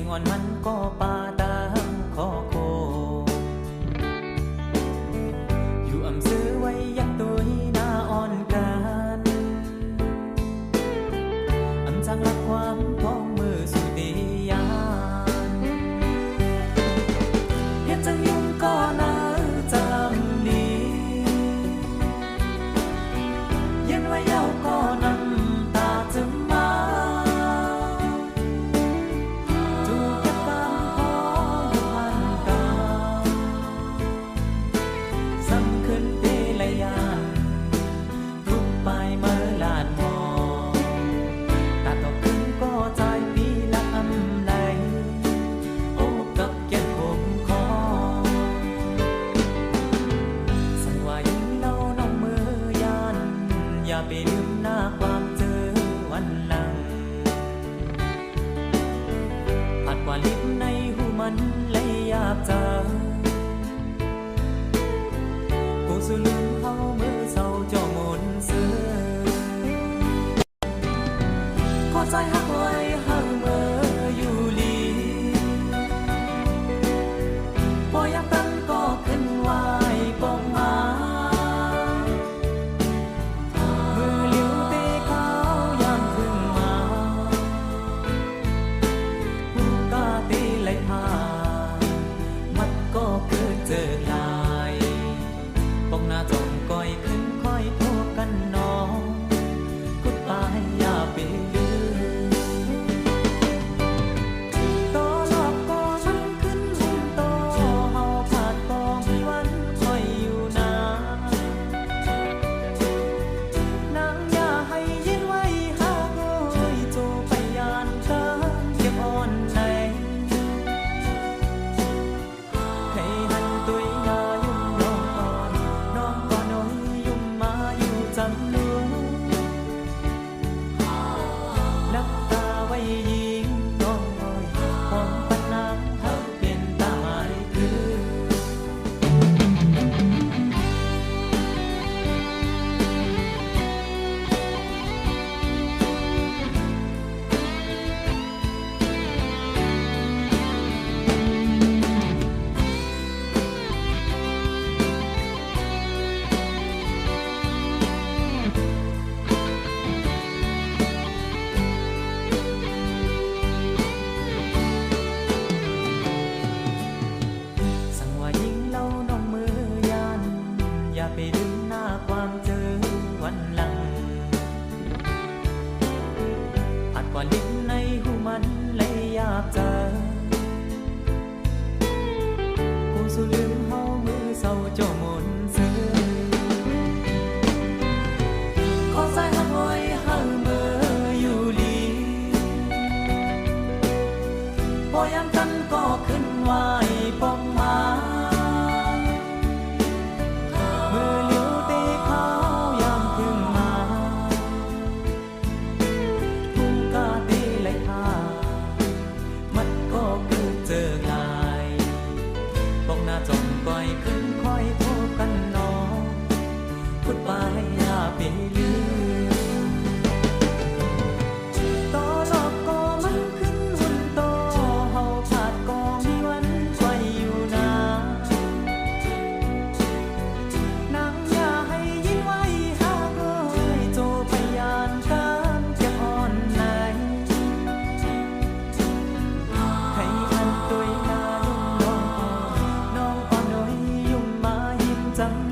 งอ่อนมันก็ป่าตามขอโคอยู่อำซื้อไว้ยักตัวหน้าอ่อนกันอำจังรักความพ้องมือสุติยานเฮ็ดจังยุ่งก็น่าจำดียันไว้เย้าก็นำตาจะมาจูบยักกันพออยู่พันกาซ้ำขึ้นเปลยานทุกไปเมื่อลานมอตาตกขึ้นก็ใจปีละอำไหลโอ้กับแก้มผมคอสั่งว่ายิ่งเล่าน้องมือยานอย่าไปลืมหน้าความเจอวันหลังผัดกว่าลิบในหูมันเลยยาบจากูสุลืมเฮามือเศร้าจ่อหมนเสือขอใจหักไว้หักเมื่ออยู่ลีพอยามตั้งก็ขึ้นไหวปองมามือเหลียวเตะขาวยามถึงมาผู้กาเตะไหลผ่านมัดก็เกิดเจอลายปองหน้าจ้องก้อยขึ้นค่อยโทษกันน้องกุดตายอย่าไปลืมต่อหลอกก็มันขึ้นหุ่นโตเฮาขาดก็มีวันค่อยอยู่นานางอย่าให้ยินไว้หาโอ้ยจูไปยานกันเก็บอ่อนในให้หันตุยหน้ายุ่มน้องอ่อนน้องก็น้อยยุ่มมาอยู่จำลูนับตาไว้ยิงน้องอ้อยความปัญหาหักเป็นตาหมายคือ สั่งว่ายิ่งเล่าน้องมือยานอย่าไปดึงหน้าความเจอวันหลังอาจกว่าลิ้นในหูมันเลยยาบจากูสูลืมเฮามือเศร้าโจหมนเสือขอใจหักไว้หักเมื่ออยู่ลีพอยามตั้งก็ขึ้นไหวปองมามือเหลียวเตะขาวยามถึงมาผู้กาเตะไหลผ่านมัดก็เกิดเจอลายปองหน้าจ้องก้อยขึ้นค่อยโทษกันน้องพูดไปอย่าไปลืมต่อหลอกก็มันขึ้นหุ่นโตเฮาขาดก็มีวันค่อยอยู่นานางอย่าให้ยินไว้หากเอ้ยโจไปยานกันเก็บอ่อนในให้อันตุยหน้ายุ่มน้องอ่อนน้องอ่อนน้อยยุ่มมายิ้มจำ